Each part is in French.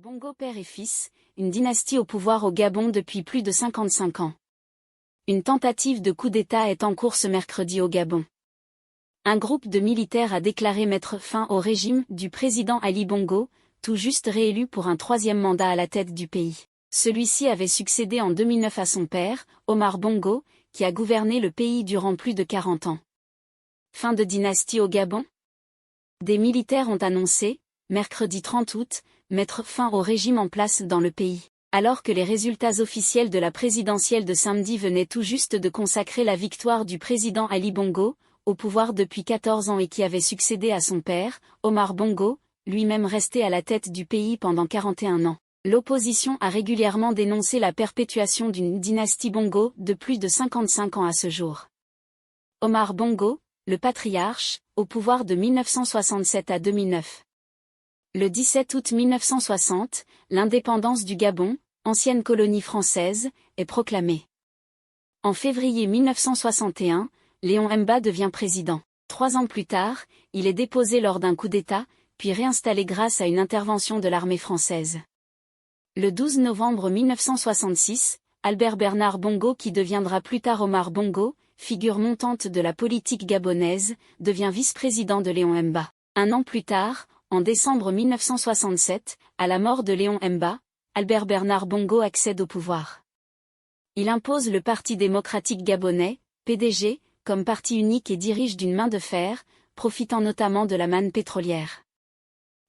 Bongo père et fils, une dynastie au pouvoir au Gabon depuis plus de 55 ans. Une tentative de coup d'État est en cours ce mercredi au Gabon. Un groupe de militaires a déclaré mettre fin au régime du président Ali Bongo, tout juste réélu pour un troisième mandat à la tête du pays. Celui-ci avait succédé en 2009 à son père, Omar Bongo, qui a gouverné le pays durant plus de 40 ans. Fin de dynastie au Gabon? Des militaires ont annoncé, mercredi 30 août, mettre fin au régime en place dans le pays, alors que les résultats officiels de la présidentielle de samedi venaient tout juste de consacrer la victoire du président Ali Bongo, au pouvoir depuis 14 ans et qui avait succédé à son père, Omar Bongo, lui-même resté à la tête du pays pendant 41 ans. L'opposition a régulièrement dénoncé la perpétuation d'une dynastie Bongo de plus de 55 ans à ce jour. Omar Bongo, le patriarche, au pouvoir de 1967 à 2009. Le 17 août 1960, l'indépendance du Gabon, ancienne colonie française, est proclamée. En février 1961, Léon Mba devient président. 3 ans plus tard, il est déposé lors d'un coup d'État, puis réinstallé grâce à une intervention de l'armée française. Le 12 novembre 1966, Albert Bernard Bongo, qui deviendra plus tard Omar Bongo, figure montante de la politique gabonaise, devient vice-président de Léon Mba. 1 an plus tard, en décembre 1967, à la mort de Léon Mba, Albert Bernard Bongo accède au pouvoir. Il impose le Parti démocratique gabonais, PDG, comme parti unique et dirige d'une main de fer, profitant notamment de la manne pétrolière.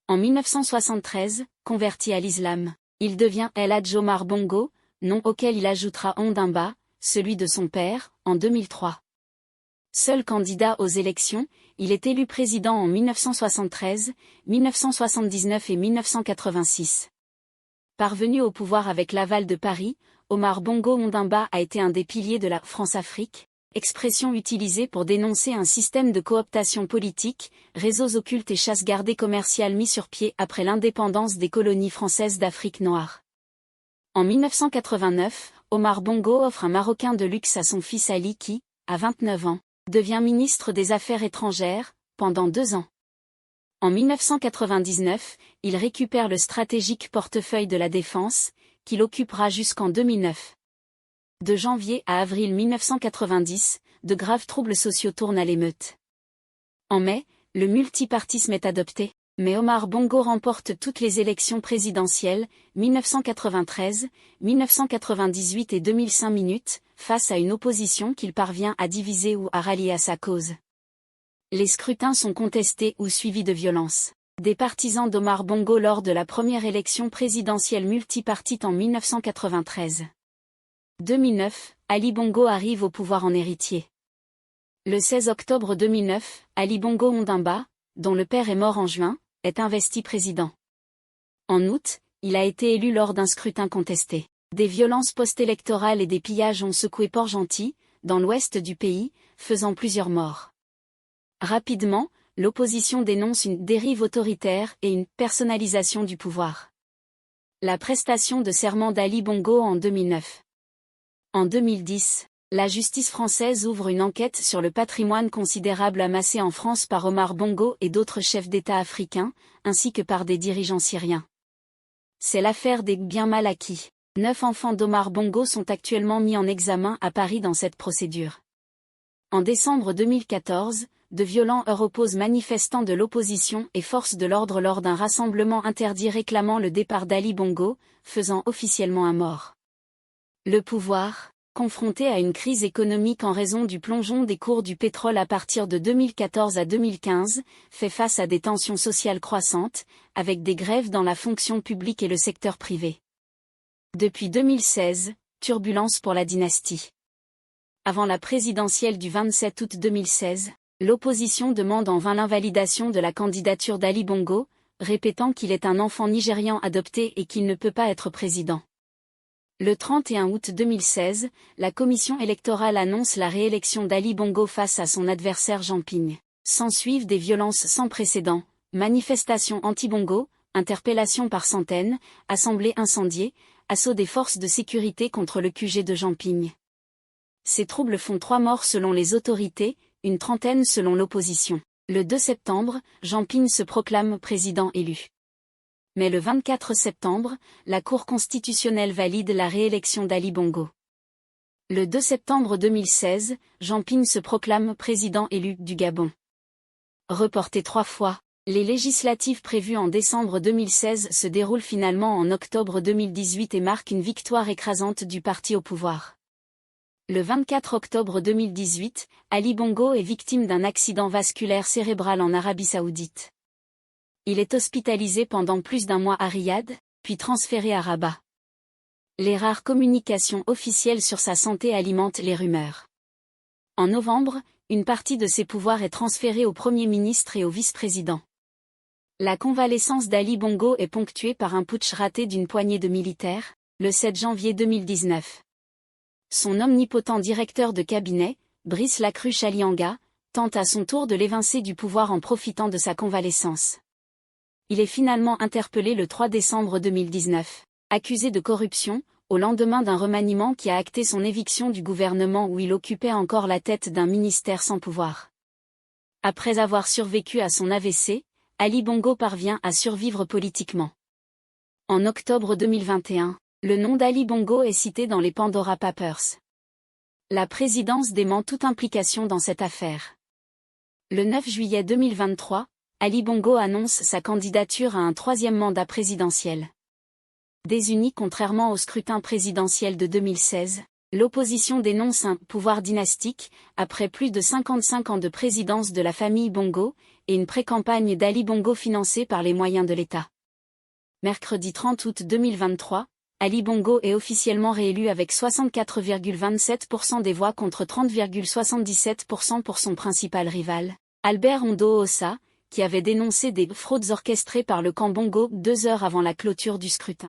En 1973, converti à l'islam, il devient El Hadj Omar Bongo, nom auquel il ajoutera Ondimba, celui de son père, en 2003. Seul candidat aux élections, il est élu président en 1973, 1979 et 1986. Parvenu au pouvoir avec l'aval de Paris, Omar Bongo Ondimba a été un des piliers de la France-Afrique, expression utilisée pour dénoncer un système de cooptation politique, réseaux occultes et chasse gardée commerciale mis sur pied après l'indépendance des colonies françaises d'Afrique noire. En 1989, Omar Bongo offre un Marocain de luxe à son fils Ali qui, à 29 ans, devient ministre des Affaires étrangères, pendant 2 ans. En 1999, il récupère le stratégique portefeuille de la Défense, qu'il occupera jusqu'en 2009. De janvier à avril 1990, de graves troubles sociaux tournent à l'émeute. En mai, le multipartisme est adopté, mais Omar Bongo remporte toutes les élections présidentielles, 1993, 1998 et 2005 minutes, face à une opposition qu'il parvient à diviser ou à rallier à sa cause. Les scrutins sont contestés ou suivis de violence. Des partisans d'Omar Bongo lors de la première élection présidentielle multipartite en 1993. 2009, Ali Bongo arrive au pouvoir en héritier. Le 16 octobre 2009, Ali Bongo Ondimba, dont le père est mort en juin, est investi président. En août, il a été élu lors d'un scrutin contesté. Des violences post-électorales et des pillages ont secoué Port-Gentil, dans l'ouest du pays, faisant plusieurs morts. Rapidement, l'opposition dénonce une dérive autoritaire et une personnalisation du pouvoir. La prestation de serment d'Ali Bongo en 2009. En 2010, la justice française ouvre une enquête sur le patrimoine considérable amassé en France par Omar Bongo et d'autres chefs d'État africains, ainsi que par des dirigeants syriens. C'est l'affaire des biens mal acquis. 9 enfants d'Omar Bongo sont actuellement mis en examen à Paris dans cette procédure. En décembre 2014, de violents heurts opposent manifestants de l'opposition et forces de l'ordre lors d'un rassemblement interdit réclamant le départ d'Ali Bongo, faisant officiellement un mort. Le pouvoir, confronté à une crise économique en raison du plongeon des cours du pétrole à partir de 2014 à 2015, fait face à des tensions sociales croissantes, avec des grèves dans la fonction publique et le secteur privé. Depuis 2016, turbulence pour la dynastie. Avant la présidentielle du 27 août 2016, l'opposition demande en vain l'invalidation de la candidature d'Ali Bongo, répétant qu'il est un enfant nigérian adopté et qu'il ne peut pas être président. Le 31 août 2016, la commission électorale annonce la réélection d'Ali Bongo face à son adversaire Jean Ping. S'ensuivent des violences sans précédent, manifestations anti-Bongo, interpellations par centaines, assemblées incendiées, assaut des forces de sécurité contre le QG de Jean Ping. Ces troubles font 3 morts selon les autorités, une trentaine selon l'opposition. Le 2 septembre, Jean Ping se proclame président élu. Mais le 24 septembre, la Cour constitutionnelle valide la réélection d'Ali Bongo. Le 2 septembre 2016, Jean Ping se proclame président élu du Gabon. Reporté 3 fois, les législatives prévues en décembre 2016 se déroulent finalement en octobre 2018 et marquent une victoire écrasante du parti au pouvoir. Le 24 octobre 2018, Ali Bongo est victime d'un accident vasculaire cérébral en Arabie Saoudite. Il est hospitalisé pendant plus d'1 mois à Riyad, puis transféré à Rabat. Les rares communications officielles sur sa santé alimentent les rumeurs. En novembre, une partie de ses pouvoirs est transférée au Premier ministre et au vice-président. La convalescence d'Ali Bongo est ponctuée par un putsch raté d'une poignée de militaires, le 7 janvier 2019. Son omnipotent directeur de cabinet, Brice Lacruche Alianga, tente à son tour de l'évincer du pouvoir en profitant de sa convalescence. Il est finalement interpellé le 3 décembre 2019. Accusé de corruption, au lendemain d'un remaniement qui a acté son éviction du gouvernement où il occupait encore la tête d'un ministère sans pouvoir. Après avoir survécu à son AVC, Ali Bongo parvient à survivre politiquement. En octobre 2021, le nom d'Ali Bongo est cité dans les Pandora Papers. La présidence dément toute implication dans cette affaire. Le 9 juillet 2023, Ali Bongo annonce sa candidature à un 3e mandat présidentiel. Désuni contrairement au scrutin présidentiel de 2016, l'opposition dénonce un « pouvoir dynastique » après plus de 55 ans de présidence de la famille Bongo, et une pré-campagne d'Ali Bongo financée par les moyens de l'État. Mercredi 30 août 2023, Ali Bongo est officiellement réélu avec 64,27% des voix contre 30,77% pour son principal rival, Albert Ondo Ossa, qui avait dénoncé des « fraudes orchestrées par le camp Bongo 2 heures avant la clôture du scrutin.